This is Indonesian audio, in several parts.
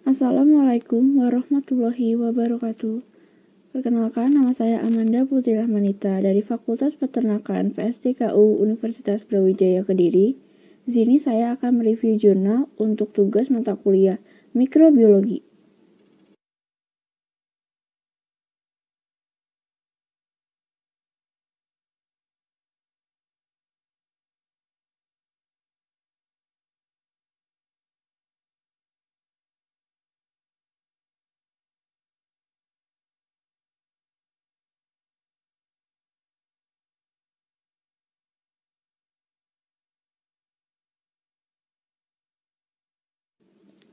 Assalamualaikum warahmatullahi wabarakatuh. Perkenalkan, nama saya Amanda Putri Rahmanita dari Fakultas Peternakan PSDKU Universitas Brawijaya Kediri. Di sini saya akan mereview jurnal untuk tugas mata kuliah mikrobiologi.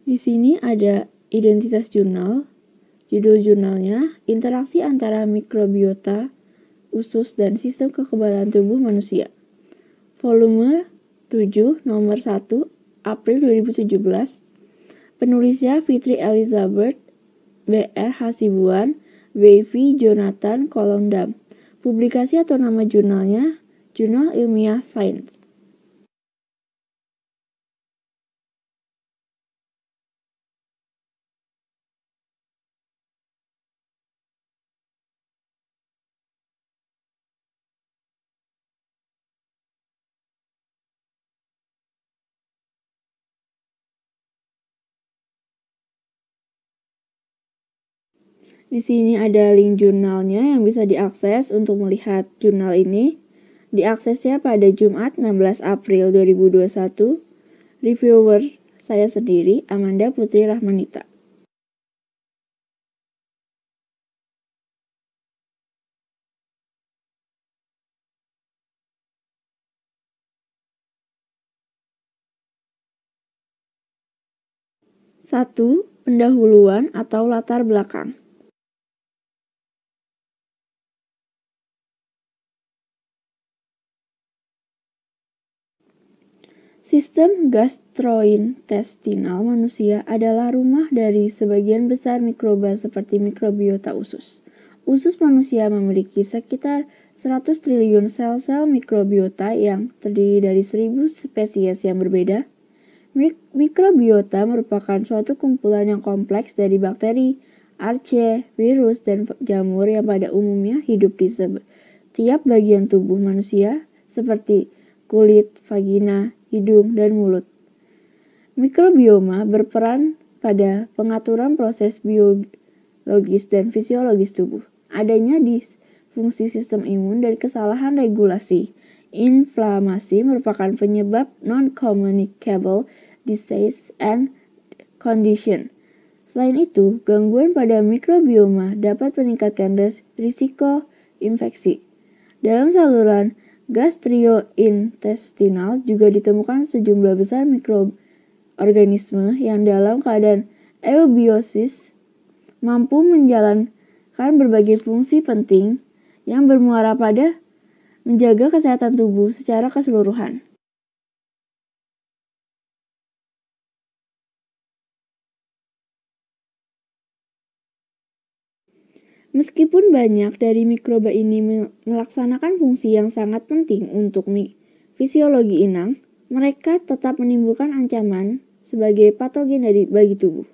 Di sini ada identitas jurnal, judul jurnalnya, interaksi antara mikrobiota, usus, dan sistem kekebalan tubuh manusia. Volume 7, nomor 1, April 2017. Penulisnya Fitri Elizabeth, B.R. Hasibuan, W.V. Jonathan Kolondam. Publikasi atau nama jurnalnya, Jurnal Ilmiah Sains. Di sini ada link jurnalnya yang bisa diakses untuk melihat jurnal ini. Diaksesnya pada Jumat 16 April 2021. Reviewer saya sendiri, Amanda Putri Rahmanita. Satu, pendahuluan atau latar belakang. Sistem gastrointestinal manusia adalah rumah dari sebagian besar mikroba seperti mikrobiota usus. Usus manusia memiliki sekitar 100 triliun sel-sel mikrobiota yang terdiri dari 1000 spesies yang berbeda. Mikrobiota merupakan suatu kumpulan yang kompleks dari bakteri, archaea, virus, dan jamur yang pada umumnya hidup di setiap bagian tubuh manusia seperti kulit, vagina, hidung, dan mulut. Mikrobioma berperan pada pengaturan proses biologis dan fisiologis tubuh. Adanya disfungsi sistem imun dan kesalahan regulasi inflamasi merupakan penyebab non-communicable disease and condition. Selain itu, gangguan pada mikrobioma dapat meningkatkan risiko infeksi. Dalam saluran gastrointestinal juga ditemukan sejumlah besar mikroorganisme yang dalam keadaan eubiosis mampu menjalankan berbagai fungsi penting yang bermuara pada menjaga kesehatan tubuh secara keseluruhan. Meskipun banyak dari mikroba ini melaksanakan fungsi yang sangat penting untuk fisiologi inang, mereka tetap menimbulkan ancaman sebagai patogen bagi tubuh.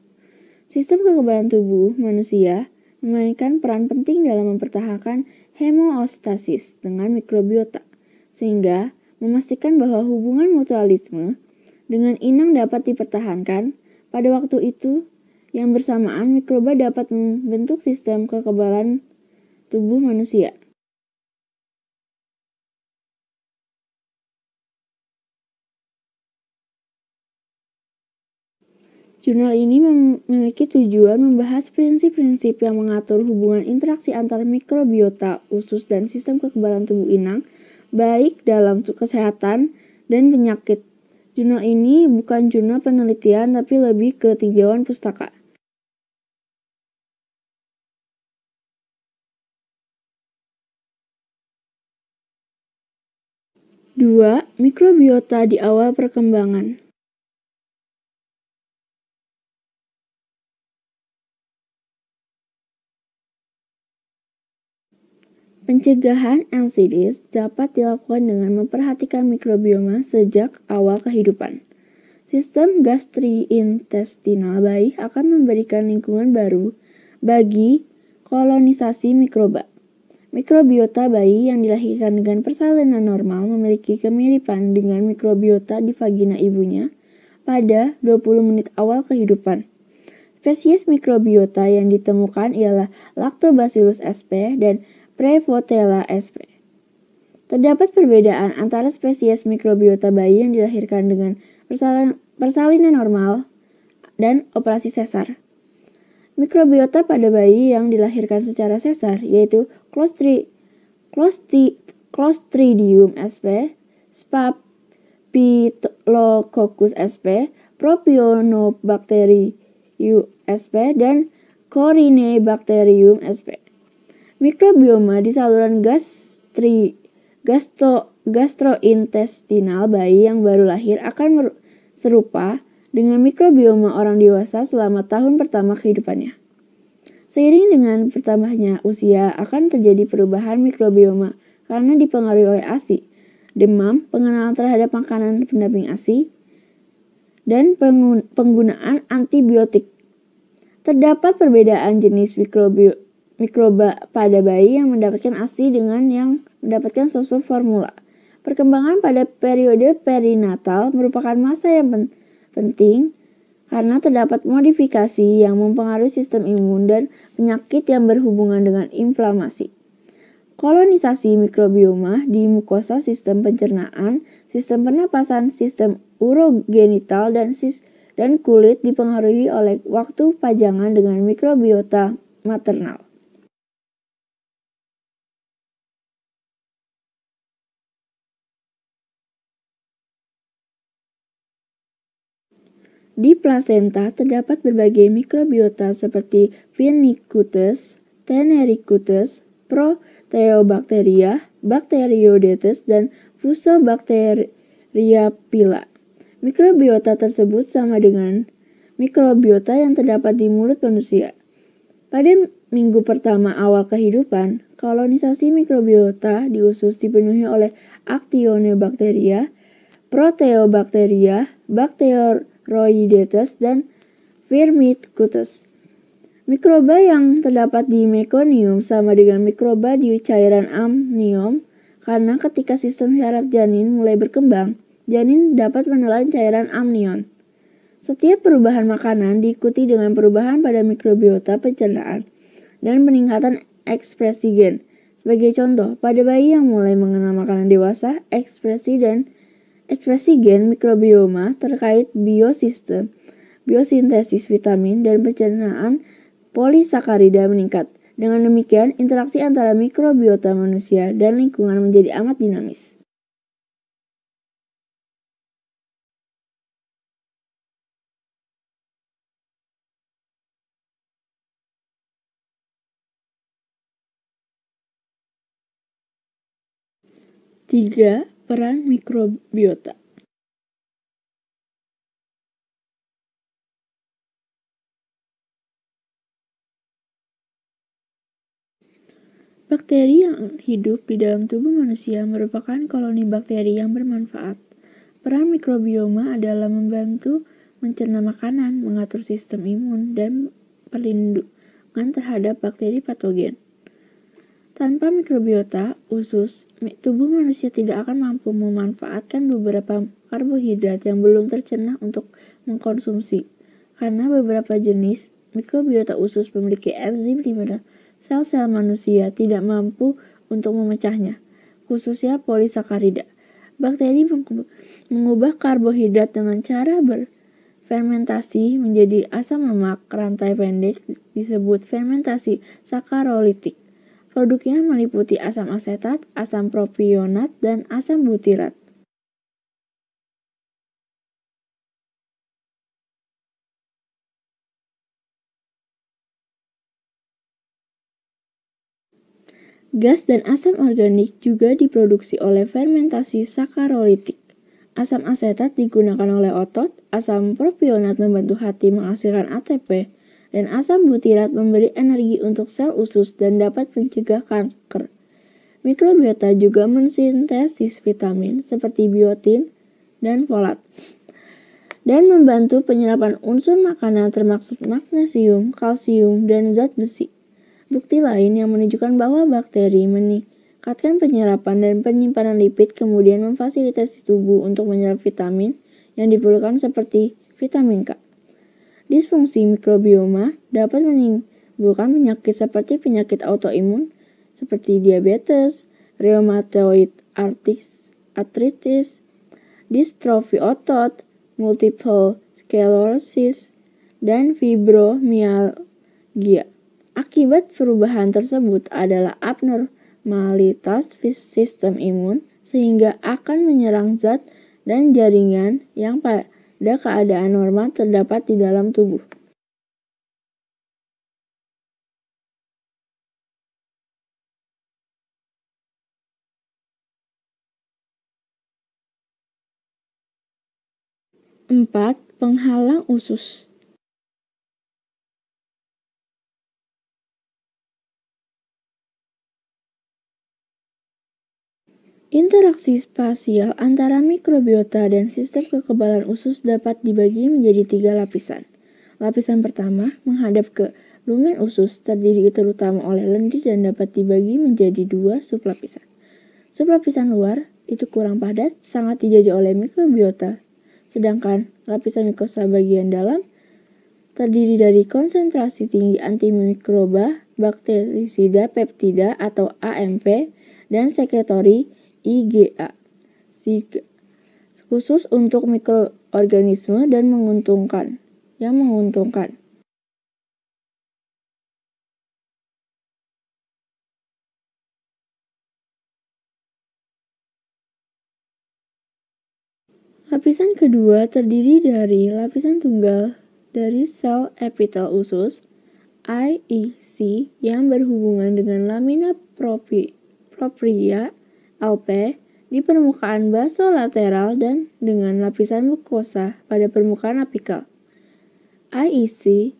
Sistem kekebalan tubuh manusia memainkan peran penting dalam mempertahankan homeostasis dengan mikrobiota, sehingga memastikan bahwa hubungan mutualisme dengan inang dapat dipertahankan. Pada waktu itu, yang bersamaan mikroba dapat membentuk sistem kekebalan tubuh manusia. Jurnal ini memiliki tujuan membahas prinsip-prinsip yang mengatur hubungan interaksi antara mikrobiota, usus, dan sistem kekebalan tubuh inang, baik dalam kesehatan dan penyakit. Jurnal ini bukan jurnal penelitian, tapi lebih ke tinjauan pustaka. Dua, mikrobiota di awal perkembangan. Pencegahan NCDs dapat dilakukan dengan memperhatikan mikrobioma sejak awal kehidupan. Sistem gastrointestinal bayi akan memberikan lingkungan baru bagi kolonisasi mikroba. Mikrobiota bayi yang dilahirkan dengan persalinan normal memiliki kemiripan dengan mikrobiota di vagina ibunya pada 20 menit awal kehidupan. Spesies mikrobiota yang ditemukan ialah Lactobacillus sp dan Prevotella sp. Terdapat perbedaan antara spesies mikrobiota bayi yang dilahirkan dengan persalinan normal dan operasi sesar. Mikrobiota pada bayi yang dilahirkan secara sesar yaitu Clostridium sp, Staphylococcus sp, Propionibacterium sp, dan Corynebacterium sp. Mikrobioma di saluran gastrointestinal bayi yang baru lahir akan serupa dengan mikrobioma orang dewasa selama tahun pertama kehidupannya. Seiring dengan bertambahnya usia akan terjadi perubahan mikrobioma karena dipengaruhi oleh ASI, demam, pengenalan terhadap makanan pendamping ASI, dan penggunaan antibiotik. Terdapat perbedaan jenis mikroba pada bayi yang mendapatkan ASI dengan yang mendapatkan susu formula. Perkembangan pada periode perinatal merupakan masa yang penting karena terdapat modifikasi yang mempengaruhi sistem imun dan penyakit yang berhubungan dengan inflamasi. Kolonisasi mikrobioma di mukosa sistem pencernaan, sistem pernapasan, sistem urogenital, dan kulit dipengaruhi oleh waktu pajangan dengan mikrobiota maternal. Di plasenta terdapat berbagai mikrobiota seperti Phennicutus, Tenericutus, Proteobacteria, Bacteroidetes, dan Fusobacteria pila. Mikrobiota tersebut sama dengan mikrobiota yang terdapat di mulut manusia. Pada minggu pertama awal kehidupan, kolonisasi mikrobiota di usus dipenuhi oleh Actinobacteria, Proteobacteria, Bacteroidetes, dan Firmicutes. Mikroba yang terdapat di mekonium sama dengan mikroba di cairan amnion karena ketika sistem syaraf janin mulai berkembang, janin dapat menelan cairan amnion. Setiap perubahan makanan diikuti dengan perubahan pada mikrobiota pencernaan dan peningkatan ekspresi gen. Sebagai contoh, pada bayi yang mulai mengenal makanan dewasa, ekspresi gen mikrobioma terkait biosintesis vitamin dan pencernaan polisakarida meningkat. Dengan demikian, interaksi antara mikrobiota manusia dan lingkungan menjadi amat dinamis. Tiga, peran mikrobiota. Bakteri yang hidup di dalam tubuh manusia merupakan koloni bakteri yang bermanfaat. Peran mikrobioma adalah membantu mencerna makanan, mengatur sistem imun, dan perlindungan terhadap bakteri patogen. Tanpa mikrobiota usus, tubuh manusia tidak akan mampu memanfaatkan beberapa karbohidrat yang belum tercerna untuk mengkonsumsi. Karena beberapa jenis mikrobiota usus memiliki enzim di mana sel-sel manusia tidak mampu untuk memecahnya, khususnya polisakarida. Bakteri mengubah karbohidrat dengan cara berfermentasi menjadi asam lemak rantai pendek disebut fermentasi sakarolitik. Produknya meliputi asam asetat, asam propionat, dan asam butirat. Gas dan asam organik juga diproduksi oleh fermentasi sakarolitik. Asam asetat digunakan oleh otot, asam propionat membantu hati menghasilkan ATP, dan asam butirat memberi energi untuk sel usus dan dapat mencegah kanker. Mikrobiota juga mensintesis vitamin seperti biotin dan folat. dan membantu penyerapan unsur makanan termasuk magnesium, kalsium, dan zat besi. Bukti lain yang menunjukkan bahwa bakteri meningkatkan penyerapan dan penyimpanan lipid kemudian memfasilitasi tubuh untuk menyerap vitamin yang diperlukan seperti vitamin K. Disfungsi mikrobioma dapat menimbulkan penyakit seperti penyakit autoimun seperti diabetes, rheumatoid arthritis, distrofi otot, multiple sclerosis, dan fibromyalgia. Akibat perubahan tersebut adalah abnormalitas sistem imun sehingga akan menyerang zat dan jaringan yang pada keadaan normal terdapat di dalam tubuh. Empat, penghalang usus. Interaksi spasial antara mikrobiota dan sistem kekebalan usus dapat dibagi menjadi 3 lapisan. Lapisan pertama menghadap ke lumen usus, terdiri terutama oleh lendir dan dapat dibagi menjadi 2 sublapisan. Sublapisan luar itu kurang padat, sangat dijajah oleh mikrobiota, sedangkan lapisan mukosa bagian dalam terdiri dari konsentrasi tinggi antimikroba, bakterisida peptida atau AMP, dan sekretori IgA, khusus untuk mikroorganisme dan menguntungkan. Lapisan kedua terdiri dari lapisan tunggal dari sel epitel usus IEC yang berhubungan dengan lamina propria LP di permukaan basolateral dan dengan lapisan mukosa pada permukaan apikal. IEC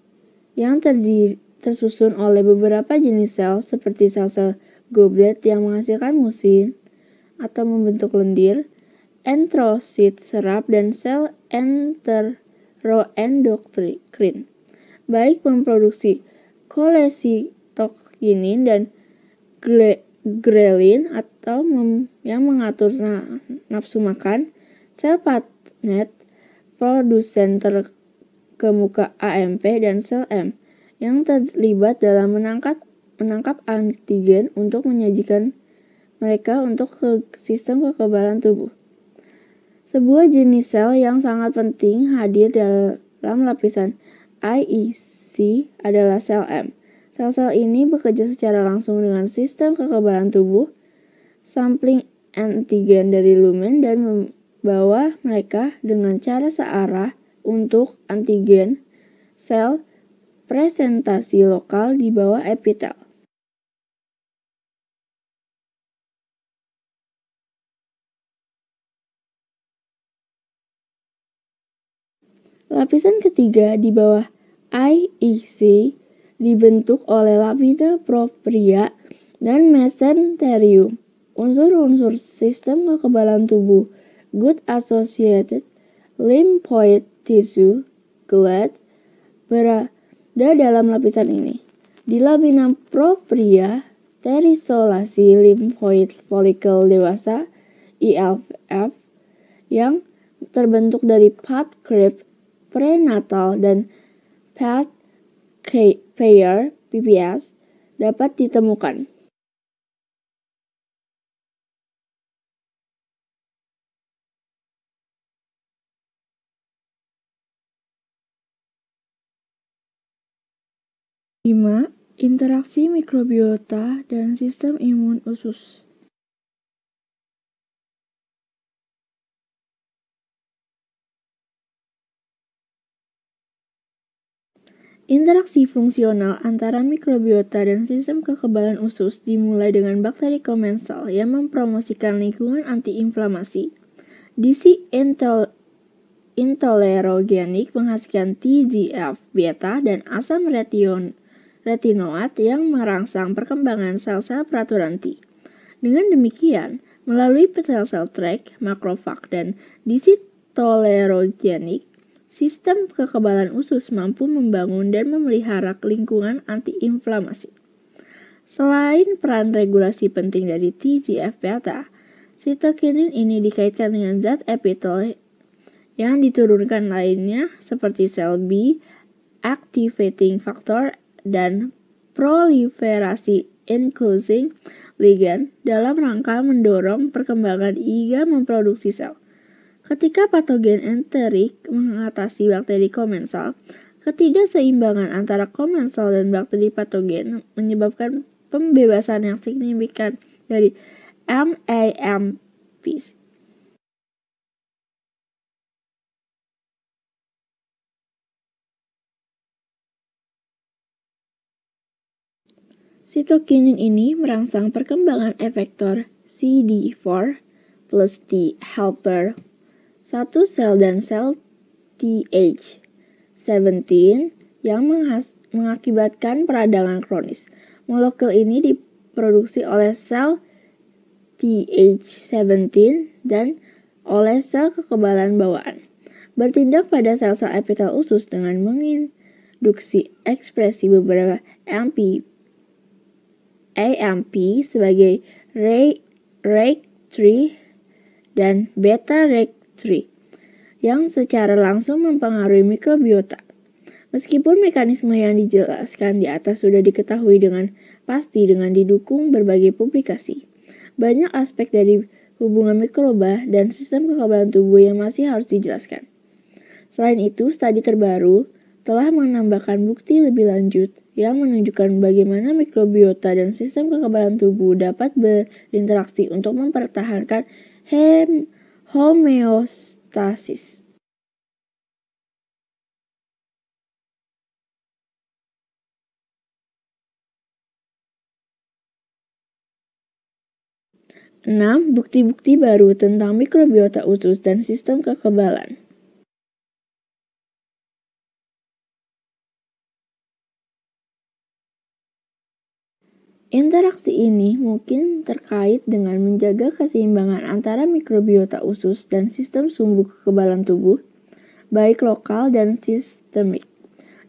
yang tersusun oleh beberapa jenis sel seperti sel-sel goblet yang menghasilkan musin atau membentuk lendir, enterosit serap, dan sel enteroendokrin, baik memproduksi kolesitokinin dan grelin atau yang mengatur nafsu makan. Sel Pannett, produsen terkemuka AMP, dan sel M yang terlibat dalam menangkap antigen untuk menyajikan mereka untuk sistem kekebalan tubuh. Sebuah jenis sel yang sangat penting hadir dalam lapisan IEC adalah sel M. Sel-sel ini bekerja secara langsung dengan sistem kekebalan tubuh, sampling antigen dari lumen dan membawa mereka dengan cara searah untuk antigen sel presentasi lokal di bawah epitel. Lapisan ketiga di bawah IEC dibentuk oleh lamina propria dan mesenterium, unsur-unsur sistem kekebalan tubuh, good associated lymphoid tissue, GLAT, berada dalam lapisan ini. Di lamina propria, terisolasi lymphoid follicle dewasa, ILF, yang terbentuk dari pad creep prenatal dan pad pair PPS dapat ditemukan. Lima, interaksi mikrobiota dan sistem imun usus. Interaksi fungsional antara mikrobiota dan sistem kekebalan usus dimulai dengan bakteri komensal yang mempromosikan lingkungan antiinflamasi. DC intolerogenik menghasilkan TGF-beta dan asam retinoat yang merangsang perkembangan sel-sel peraturan T. Dengan demikian, melalui sel-sel TRAC, makrofag, dan DC tolerogenik, Sistem kekebalan usus mampu membangun dan memelihara lingkungan antiinflamasi. Selain peran regulasi penting dari TGF-beta, sitokinin ini dikaitkan dengan zat epitel yang diturunkan lainnya seperti sel B, activating factor, dan proliferasi including ligand dalam rangka mendorong perkembangan hingga memproduksi sel. Ketika patogen enterik mengatasi bakteri komensal, ketidakseimbangan antara komensal dan bakteri patogen menyebabkan pembebasan yang signifikan dari MAMP. Sitokinin ini merangsang perkembangan efektor CD4 plus T helper satu sel dan sel Th17 yang mengakibatkan peradangan kronis. Molekul ini diproduksi oleh sel Th17 dan oleh sel kekebalan bawaan. Bertindak pada sel-sel epitel usus dengan menginduksi ekspresi beberapa AMP sebagai RAC3 dan beta-RAC3 yang secara langsung mempengaruhi mikrobiota. Meskipun mekanisme yang dijelaskan di atas sudah diketahui dengan pasti dengan didukung berbagai publikasi, banyak aspek dari hubungan mikroba dan sistem kekebalan tubuh yang masih harus dijelaskan. Selain itu, studi terbaru telah menambahkan bukti lebih lanjut yang menunjukkan bagaimana mikrobiota dan sistem kekebalan tubuh dapat berinteraksi untuk mempertahankan homeostasis. Bukti-bukti baru tentang mikrobiota usus dan sistem kekebalan. Interaksi ini mungkin terkait dengan menjaga keseimbangan antara mikrobiota usus dan sistem sumbu kekebalan tubuh, baik lokal dan sistemik.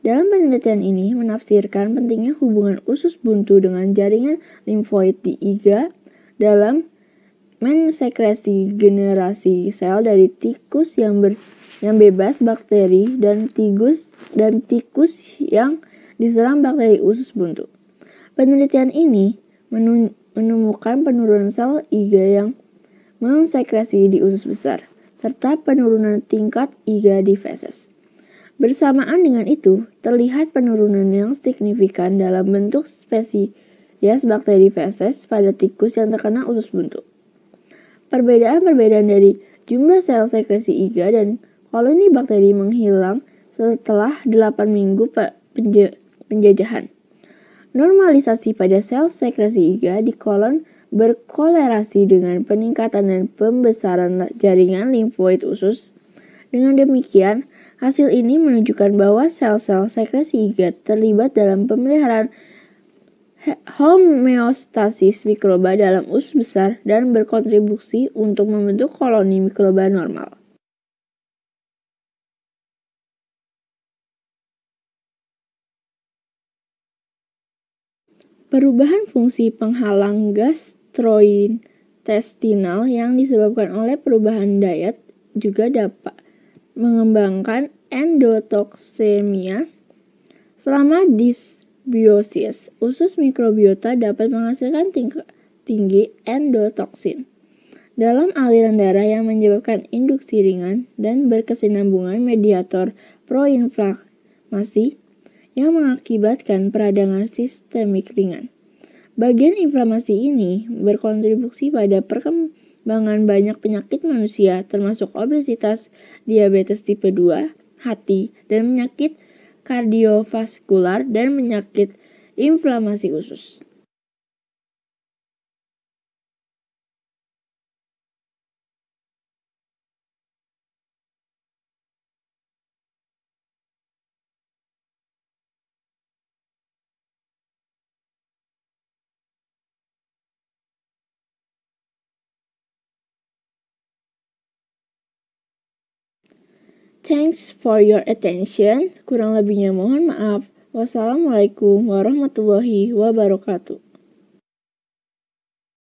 Dalam penelitian ini menafsirkan pentingnya hubungan usus buntu dengan jaringan limfoid di iga dalam mensekresi generasi sel dari tikus yang bebas bakteri dan tikus yang diserang bakteri usus buntu. Penelitian ini menemukan penurunan sel iga yang mensekresi di usus besar, serta penurunan tingkat iga di feses. Bersamaan dengan itu, terlihat penurunan yang signifikan dalam bentuk spesies bakteri feses pada tikus yang terkena usus buntu. Perbedaan dari jumlah sel sekresi iga dan koloni bakteri menghilang setelah 8 minggu penjajahan. Normalisasi pada sel sekresi iga di kolon berkolerasi dengan peningkatan dan pembesaran jaringan limfoid usus. Dengan demikian, hasil ini menunjukkan bahwa sel-sel sekresi iga terlibat dalam pemeliharaan homeostasis mikroba dalam usus besar dan berkontribusi untuk membentuk koloni mikroba normal. Perubahan fungsi penghalang gastrointestinal yang disebabkan oleh perubahan diet juga dapat mengembangkan endotoksemia. Selama dysbiosis, usus mikrobiota dapat menghasilkan tinggi endotoksin dalam aliran darah yang menyebabkan induksi ringan dan berkesinambungan mediator proinflamasi yang mengakibatkan peradangan sistemik ringan. Bagian inflamasi ini berkontribusi pada perkembangan banyak penyakit manusia termasuk obesitas, diabetes tipe 2, hati, dan penyakit kardiovaskular dan penyakit inflamasi usus. Thanks for your attention. Kurang lebihnya mohon maaf. Wassalamualaikum warahmatullahi wabarakatuh.